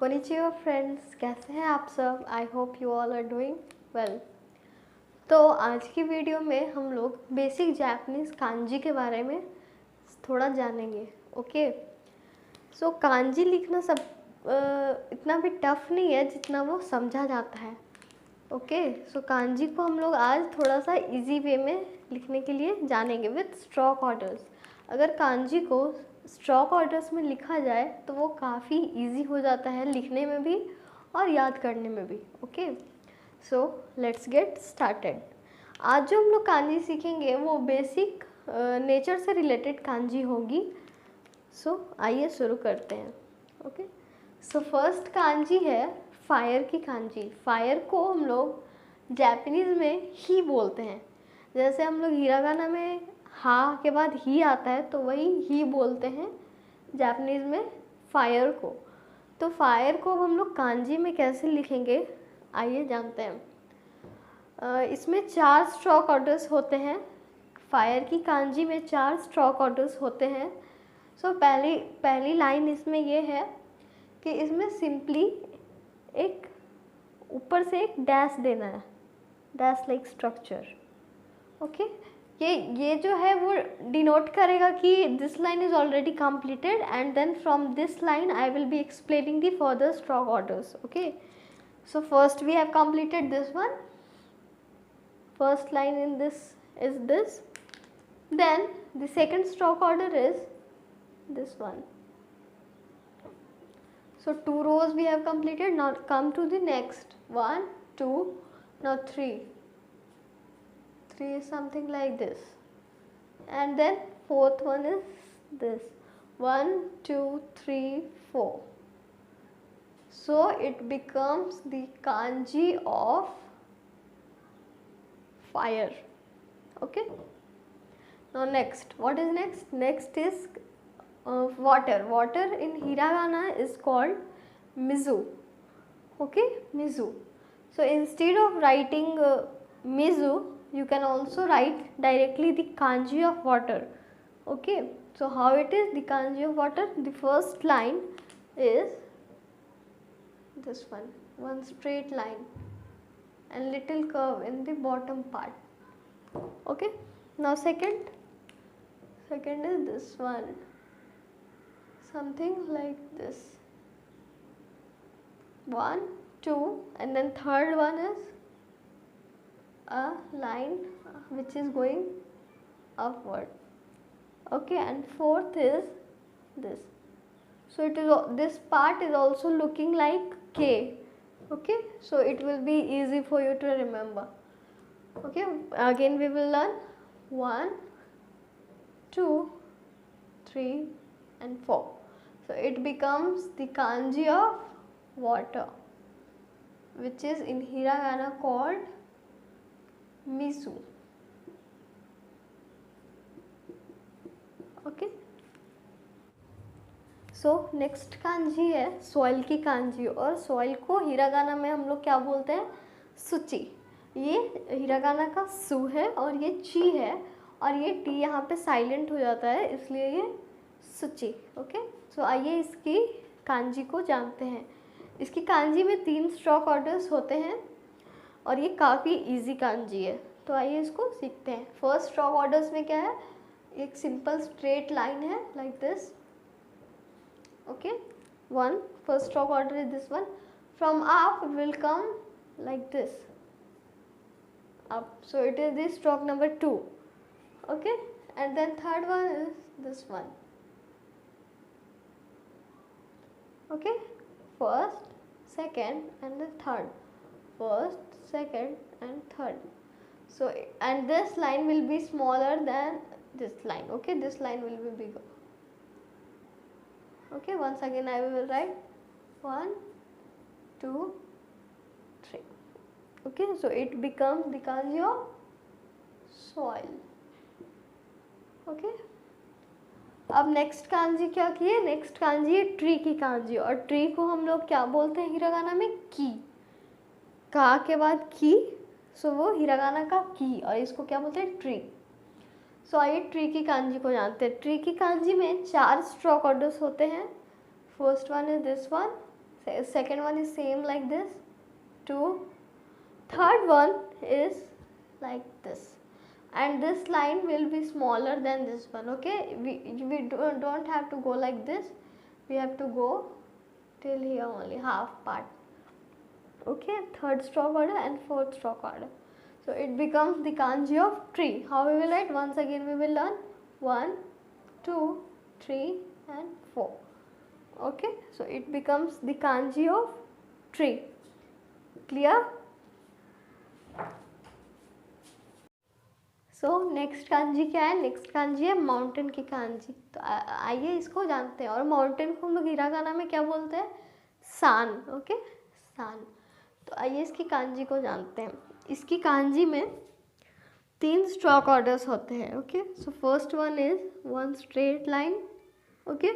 Konnichiwa friends, कैसे हैं आप सब? I hope you all are doing well. तो आज की वीडियो में हम लोग बेसिक जापानीज़ कांजी के बारे में थोड़ा जानेंगे। ओके, सो कांजी लिखना सब इतना भी टफ नहीं है जितना वो समझा जाता है। ओके, सो कांजी को हम लोग आज थोड़ा सा इजी वे में लिखने के लिए जानेंगे विथ स्ट्रोक ऑर्डर्स। अगर कांजी को स्ट्रोक ऑर्डर्स में लिखा जाए तो वो काफ़ी इजी हो जाता है लिखने में भी और याद करने में भी। Okay, so let's get started. आज जो हम लोग कांजी सीखेंगे वो बेसिक नेचर से रिलेटेड कांजी होगी। सो आइए शुरू करते हैं। ओके, सो फर्स्ट कांजी है फायर की कांजी। फायर को हम लोग जापानीज़ में ही बोलते हैं। जैसे हम लोग हिरागाना में हा के बाद ही आता है तो वही ही बोलते हैं जापानीज़ में फायर को। तो फायर को हम लोग कांजी में कैसे लिखेंगे आइए जानते हैं। इसमें 4 स्ट्रोक ऑर्डर्स होते हैं। फायर की कांजी में 4 स्ट्रोक ऑर्डर्स होते हैं। सो पहली लाइन इसमें ये है कि इसमें सिंपली एक ऊपर से एक डैश देना है, डैश लाइक स्ट्रक्चर। ओके, ये जो है वो डिनोट करेगा कि this line is already completed and then from this line I will be explaining the further stroke orders. Okay, so first we have completed this one. First line in this is this. Then the second stroke order is this one. So 2 rows we have completed. Now come to the next 1 2, now 3 is something like this, and then fourth one is this 1 2 3 4. So it becomes the kanji of fire. Okay, now next, what is next? Next is water. Water in hiragana is called mizu. Okay, mizu. So instead of writing mizu, you can also write directly the kanji of water. Okay, so how it is the kanji of water? The first line is this one straight line and little curve in the bottom part. Okay, now second is this one, something like this 1 2, and then third one is a line which is going upward. Okay, and fourth is this. So it is, this part is also looking like K. Okay, so it will be easy for you to remember. Okay, again we will learn 1 2 3 and 4. So it becomes the kanji of water, which is in hiragana called mizu. Okay, so next kanji है soil की कांजी, और soil को hiragana में हम लोग क्या बोलते हैं? सुची। ये हिरागाना का सु है और ये ची है, और ये टी यहाँ पे साइलेंट हो जाता है इसलिए ये सुची। ओके, सो आइए इसकी कांजी को जानते हैं। इसकी कांजी में 3 स्ट्रोक ऑर्डर्स होते हैं और ये काफ़ी इजी कांजी है। तो आइए इसको सीखते हैं। फर्स्ट स्ट्रोक ऑर्डर्स में क्या है? एक सिंपल स्ट्रेट लाइन है like this. Okay, first stroke order is this one. From up will come like this up, so it is this stroke number 2. Okay, and then third one is this one. Okay, first, second and the third, first, second and third. So and this line will be smaller than this line. Okay, this line will be bigger. Okay, once again I will write 1 2 3. Okay, so it becomes the kanji of soil. Okay, अब next kanji क्या की है? Next kanji है tree की कांजी, और tree को हम लोग क्या बोलते हैं हिरागाना में? की। का के बाद की, सो वो हिरागाना का की, और इसको क्या बोलते हैं? ट्री। सो आइए ट्री की कांजी को जानते हैं। ट्री की कांजी में 4 स्ट्रोक ऑर्डर्स होते हैं। First one is this one, second one is same like this, 2. Third one is like this, and this line will be smaller than this one. Okay, we don't have to go like this, we have to go till here only, half part. Okay, third stroke order and fourth stroke order. So it becomes the kanji of tree. How we will write? Once again we will learn 1, 2, 3 and 4. Okay, so it becomes the kanji of tree. Clear? So next kanji क्या है? Next kanji है mountain की कांजी. तो आइए इसको जानते हैं. और माउंटेन को हम लोग हिरागाना में क्या बोलते हैं? सान. ओके, सान. तो आइए इसकी कांजी को जानते हैं. इसकी कांजी में 3 स्ट्रोक ऑर्डर्स होते हैं. Okay, so first one is 1 straight line. Okay,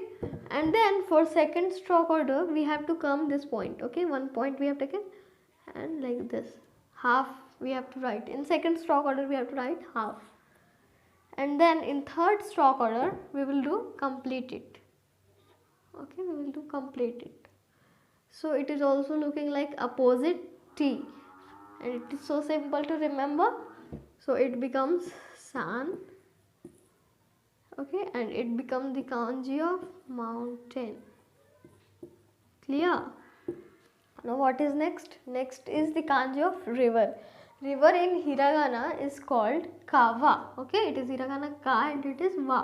and then for second stroke order we have to come this point. Okay, 1 point we have taken and like this, half we have to write. In second stroke order we have to write half, and then in third stroke order we will do complete it. Okay, we will do complete it. So it is also looking like opposite T, and it is so simple to remember. So it becomes san. Okay, and it becomes the kanji of mountain. Clear? Now what is next? Next is the kanji of river. River in hiragana is called kawa. Okay, it is hiragana ka and it is wa.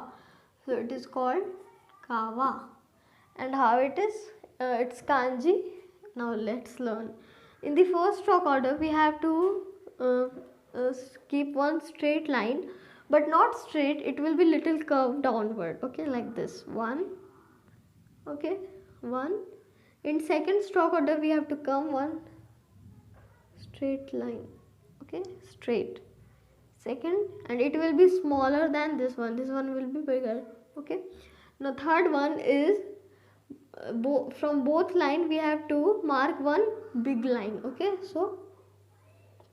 So it is called kawa. And how it is? It's kanji. Now let's learn. In the first stroke order we have to keep one straight line, but not straight. It will be little curved downward. Okay, like this. 1. Okay, 1. In second stroke order we have to come one straight line. Okay, straight. Second, and it will be smaller than this one. This one will be bigger. Okay, now third one is from both line we have to mark one big line. Okay, so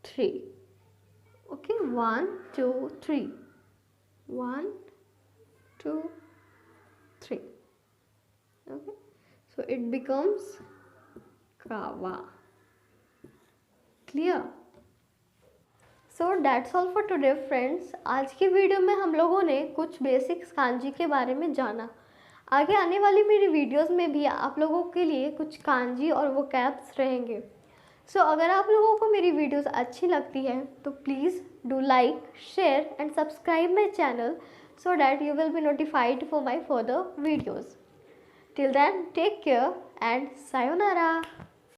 3. Okay, 1, 2, 3. 1, 2, 3. Okay, so it becomes kawa. Clear? So that's all for today friends. आज की video में हम लोगों ने कुछ basics kanji के बारे में जाना. आगे आने वाली मेरी वीडियोस में भी आप लोगों के लिए कुछ कांजी और वोकैब्स रहेंगे. सो अगर आप लोगों को मेरी वीडियोस अच्छी लगती है तो please do like, share and subscribe my channel so that you will be notified for my further videos. Till then, take care and sayonara.